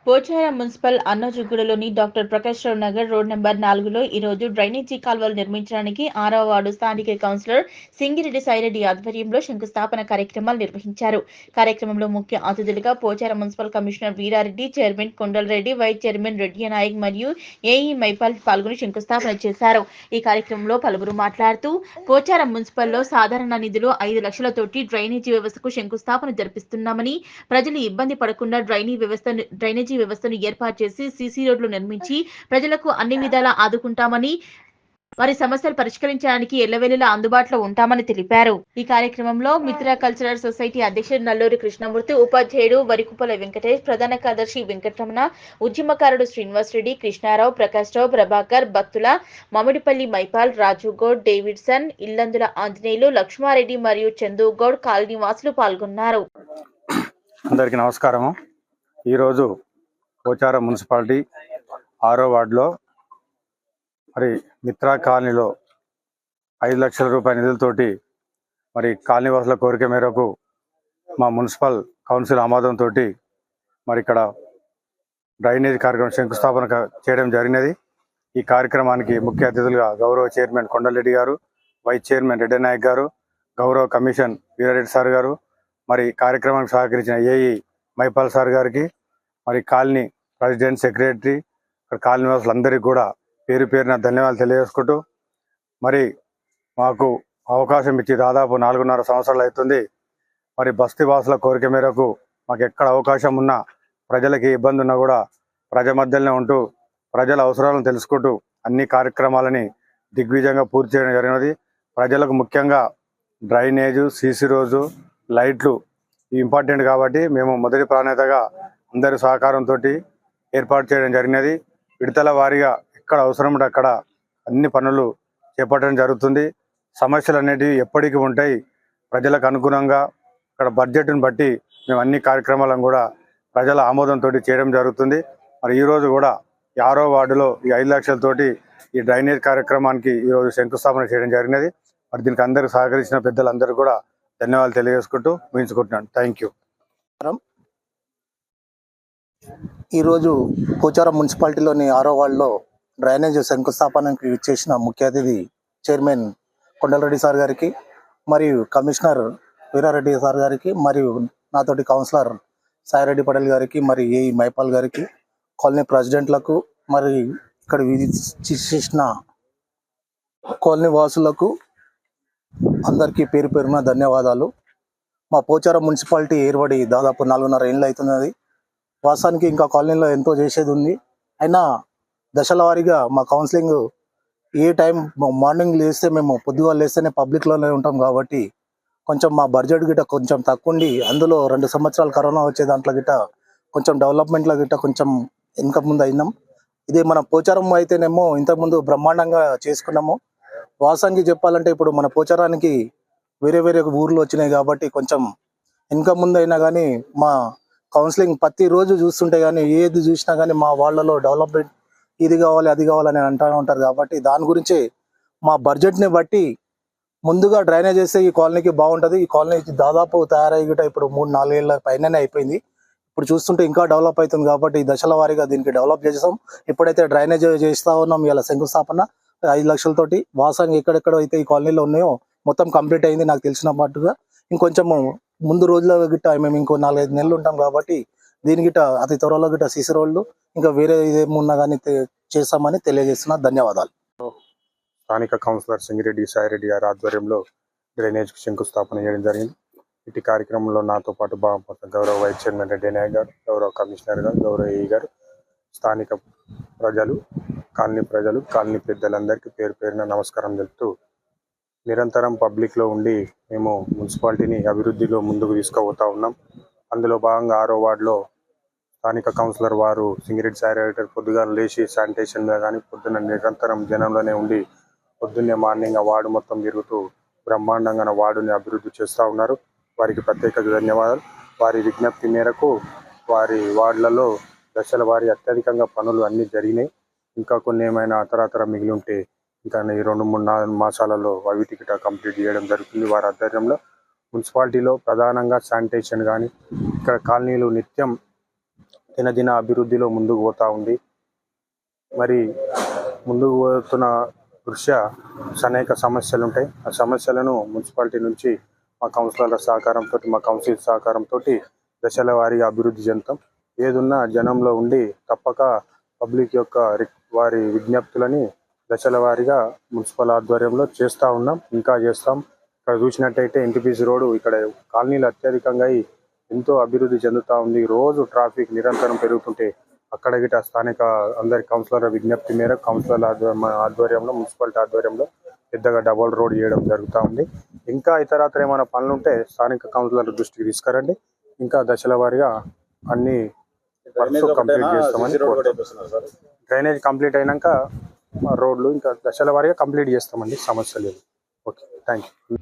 Pocharam municipal అన్నజుగూడలోని doctor Prakash రావు Nagar road number 4లో ఈరోజు drainage కాల్వలు నిర్మించడానికి 6వ వార్డు స్థానిక కౌన్సిలర్ సింగిరెడ్డి సాయిరెడ్డి ఆధ్వర్యంలో శంకుస్థాపన కార్యక్రమాలు నిర్వహించారు. కార్యక్రమంలో ముఖ్య అతిథులుగా Pocharam municipal commissioner Veerareddy, chairman Kondalareddy, vice chairman Reddy Naik మరియు ఏఈ మైపాల్ పాల్గొని శంకుస్థాపన చేశారు. ఈ కార్యక్రమంలో పలువురు మాట్లాడుతూ పోచారం మున్సిపల్లో సాధారణ నిధులు 5 లక్షలతోటి డ్రైనేజీ వ్యవస్థకు శంకుస్థాపన జరిపిస్తున్నామని, ప్రజలు ఇబ్బంది పడకుండా డ్రైనేజీ వ్యవస్థను ఏర్పాటు చేసి సీసీ రోడ్లు నిర్మించి ప్రజలకు అన్ని విధాలా ఆదుకుంటామని, వారి సమస్యలు పరిష్కరించడానికి ఎల్లవేళలా అందుబాటులో ఉంటామని తెలిపారు. ఈ కార్యక్రమంలో మిత్ర కల్చరల్ సొసైటీ అధ్యక్షుడు నల్లూరి కృష్ణమూర్తి, ఉపాధ్యాయుడు వరికుప్పల వెంకటేష్, ప్రధాన కార్యదర్శి వెంకటరమణ, ఉద్యమకారుడు శ్రీనివాస్ రెడ్డి, కృష్ణారావు, ప్రకాష్ రావు, ప్రభాకర్, భక్తుల, మామిడిపల్లి మైపాల్, రాజుగౌడ్, డేవిడ్సన్, ఇల్లందుల ఆంజనేయులు, లక్ష్మారెడ్డి మరియు చందుగౌడ్ కాలనీ వాసులు పాల్గొన్నారు. అందరికీ నమస్కారము. ఈరోజు పోచారం మున్సిపాలిటీ 6వ వార్డులో మరి మిత్రా కాలనీలో 5 లక్షల రూపాయల నిధులతోటి మరి కాలనీ వాసుల కోరిక మేరకు మా మున్సిపల్ కౌన్సిల్ ఆమోదంతో మరి ఇక్కడ డ్రైనేజ్ కార్యక్రమం శంకుస్థాపన చేయడం జరిగినది. ఈ కార్యక్రమానికి ముఖ్య అతిథులుగా గౌరవ చైర్మన్ కొండలరెడ్డి గారు, వైస్ చైర్మన్ రెడ్డి నాయక్ గారు, గౌరవ కమిషన్ వీరారెడ్డి సార్ గారు, మరి కార్యక్రమానికి సహకరించిన ఏఈ మైపాల్ సార్ గారికి, మరి కాలనీ ప్రెసిడెంట్, సెక్రటరీ, కాలనీ వాసులందరికీ కూడా పేరు పేరున ధన్యవాదాలు తెలియజేసుకుంటూ, మరి మాకు అవకాశం ఇచ్చి దాదాపు 4.5 సంవత్సరాలు అవుతుంది. మరి బస్తీ వాసుల కోరిక మేరకు మాకు ఎక్కడ అవకాశం ఉన్నా, ప్రజలకి ఇబ్బంది ఉన్నా కూడా ప్రజల మధ్యలోనే ఉంటూ ప్రజల అవసరాలను తెలుసుకుంటూ అన్ని కార్యక్రమాలని దిగ్విజయంగా పూర్తి చేయడం జరిగినది. ప్రజలకు ముఖ్యంగా డ్రైనేజు, సీసీ రోడ్డు, లైట్లు ఇంపార్టెంట్ కాబట్టి మేము మొదటి ప్రాధాన్యతగా అందరి సహకారంతో ఏర్పాటు చేయడం జరిగినది. విడతల వారీగా ఎక్కడ అవసరం ఉంటే అక్కడ అన్ని పనులు చేపట్టడం జరుగుతుంది. సమస్యలు అనేటివి ఎప్పటికీ ఉంటాయి. ప్రజలకు అనుగుణంగా ఇక్కడ బడ్జెట్ను బట్టి మేము అన్ని కార్యక్రమాలను కూడా ప్రజల ఆమోదంతో చేయడం జరుగుతుంది. మరి ఈరోజు కూడా 6వ వార్డులో ఈ 5 లక్షలతోటి ఈ డ్రైనేజ్ కార్యక్రమానికి ఈరోజు శంకుస్థాపన చేయడం జరిగినది. మరి దీనికి అందరూ సహకరించిన పెద్దలందరూ కూడా ధన్యవాదాలు తెలియజేసుకుంటూ ముగించుకుంటున్నాను. Thank you. ఈరోజు పోచారం మున్సిపాలిటీలోని 6వ వార్డులో డ్రైనేజ్ శంకుస్థాపనకి ఇచ్చేసిన ముఖ్య అతిథి చైర్మన్ కొండలరెడ్డి సార్ గారికి, మరియు కమిషనర్ వీరారెడ్డి సార్ గారికి, మరియు నాతోటి కౌన్సిలర్ సాయిరెడ్డి పటేల్ గారికి, మరి ఏఈ మైపాల్ గారికి, కాలనీ ప్రెసిడెంట్లకు, మరి ఇక్కడ చేసిన కాలనీ వాసులకు అందరికీ పేరు పేరున ధన్యవాదాలు. మా పోచారం మున్సిపాలిటీ ఏర్పడి దాదాపు 4.5 ఏళ్ళు అవుతున్నది. వాస్తవానికి ఇంకా కాలనీలో ఎంతో చేసేది ఉంది. అయినా దశల వారీగా మా కౌన్సిలింగ్ ఏ టైం మార్నింగ్ లేస్తే మేము పొద్దుగాలు లేస్తేనే పబ్లిక్లోనే ఉంటాం కాబట్టి కొంచెం మా బడ్జెట్ గిట్ట కొంచెం తక్కువ ఉండి, అందులో 2 సంవత్సరాలు కరోనా వచ్చే దాంట్లో గిట్ట కొంచెం డెవలప్మెంట్లో గిట్ట కొంచెం వెనక ముందు అయినాం. ఇదే మన పోచారం అయితేనేమో ఇంతకుముందు బ్రహ్మాండంగా చేసుకున్నాము. వాస్తవానికి చెప్పాలంటే ఇప్పుడు మన పోచారానికి వేరే వేరే ఊర్లు వచ్చినాయి కాబట్టి కొంచెం వెనక ముందు అయినా కానీ మా కౌన్సిలింగ్ ప్రతిరోజు చూస్తుంటే కానీ ఏది చూసినా కానీ మా వాళ్ళలో డెవలప్మెంట్ ఇది కావాలి అది కావాలని అంటూ ఉంటారు. కాబట్టి దాని గురించి మా బడ్జెట్ని బట్టి ముందుగా డ్రైనేజ్ చేస్తే ఈ కాలనీకి బాగుంటుంది. ఈ కాలనీ దాదాపు తయారయ్యి గిట్ట ఇప్పుడు 3-4 ఏళ్ళ పైననే అయిపోయింది. ఇప్పుడు చూస్తుంటే ఇంకా డెవలప్ అవుతుంది కాబట్టి ఈ దశల వారీగా దీనికి డెవలప్ చేసాం. ఎప్పుడైతే డ్రైనేజ్ చేస్తా ఉన్నాం ఇలా శంకుస్థాపన 5 లక్షలతోటి వాస్తవంగా ఎక్కడెక్కడ అయితే ఈ కాలనీలో ఉన్నాయో మొత్తం కంప్లీట్ అయింది. నాకు తెలిసిన పాటుగా ఇంకొంచెం ముందు రోజుల గిట్ట మేము ఇంకో 4-5 నెలలు ఉంటాం కాబట్టి దీని గిట్ట అతి త్వరలో గిట్ట సీసీ రోడ్లు ఇంకా వేరే ఇదేమున్నా కానీ చేస్తామని తెలియజేస్తున్నా. ధన్యవాదాలు. స్థానిక కౌన్సిలర్ సింగిరెడ్డి సాయిరెడ్డి గారి ఆధ్వర్యంలో డ్రైనేజ్ శంకుస్థాపన చేయడం జరిగింది. ఇటు కార్యక్రమంలో నాతో పాటు గౌరవ వైస్ చైర్మన్ రెడ్డి నాయక్ గారు, గౌరవ కమిషనర్ గారు, గౌరవ ఏఈ గారు, స్థానిక ప్రజలు, కాలనీ పెద్దలందరికీ పేరు పేరున నమస్కారం తెలుపుతూ, నిరంతరం పబ్లిక్లో ఉండి మేము మున్సిపాలిటీని అభివృద్ధిలో ముందుకు తీసుకుపోతా ఉన్నాం. అందులో భాగంగా 6వ వార్డులో స్థానిక కౌన్సిలర్ వారు సింగిరెడ్డి సాయిరెడ్డి పొద్దుగా లేచి శానిటేషన్ మీద కానీ పొద్దున్న నిరంతరం జనంలోనే ఉండి పొద్దున్నే మార్నింగ్ ఆ వార్డు మొత్తం తిరుగుతూ బ్రహ్మాండంగా వార్డుని అభివృద్ధి చేస్తూ ఉన్నారు. వారికి ప్రత్యేక ధన్యవాదాలు. వారి విజ్ఞప్తి మేరకు వారి వార్డులలో దశల వారి అత్యధికంగా పనులు అన్నీ జరిగినాయి. ఇంకా కొన్ని ఏమైనా అతరాతర మిగిలి ఉంటే ఇంకా ఈ 2-3-4 మాసాలలో అవి టికెట్ కంప్లీట్ చేయడం జరుగుతుంది. వారి ఆధ్వర్యంలో మున్సిపాలిటీలో ప్రధానంగా శానిటేషన్ కానీ ఇక్కడ కాలనీలు నిత్యం దినదిన అభివృద్ధిలో ముందుకు పోతూ ఉంది. మరి ముందుకు పోతున్న దృష్ట్యా అనేక సమస్యలు ఉంటాయి. ఆ సమస్యలను మున్సిపాలిటీ నుంచి మా కౌన్సిలర్ల సహకారంతో, మా కౌన్సిల్ సహకారంతో దశల వారీగా అభివృద్ధి చెందుతాం. ఏదున్నా జనంలో ఉండి తప్పక పబ్లిక్ యొక్క వారి విజ్ఞప్తులని దశల వారీగా మున్సిపల్ ఆధ్వర్యంలో చేస్తూ ఉన్నాం, ఇంకా చేస్తాం. ఇక్కడ చూసినట్టయితే ఎన్టీపీసీ రోడ్డు ఇక్కడ కాలనీలు అత్యధికంగా ఎంతో అభివృద్ధి చెందుతూ ఉంది. రోజు ట్రాఫిక్ నిరంతరం పెరుగుతుంటే అక్కడ గిట స్థానిక అందరి కౌన్సిలర్ల విజ్ఞప్తి మేరకు కౌన్సిలర్ ఆధ్వర్యంలో, మున్సిపాలిటీ ఆధ్వర్యంలో పెద్దగా డబుల్ రోడ్ చేయడం జరుగుతూ ఉంది. ఇంకా ఇతరత్ర ఏమైనా పనులు ఉంటే స్థానిక కౌన్సిలర్ దృష్టికి తీసుకురండి. ఇంకా దశల వారీగా అన్ని కంప్లీట్ చేస్తామని. డ్రైనేజ్ కంప్లీట్ అయినాక రోడ్లు ఇంకా దశల వారీగా కంప్లీట్ చేస్తామండి. సమస్య లేదు. Okay, thank you.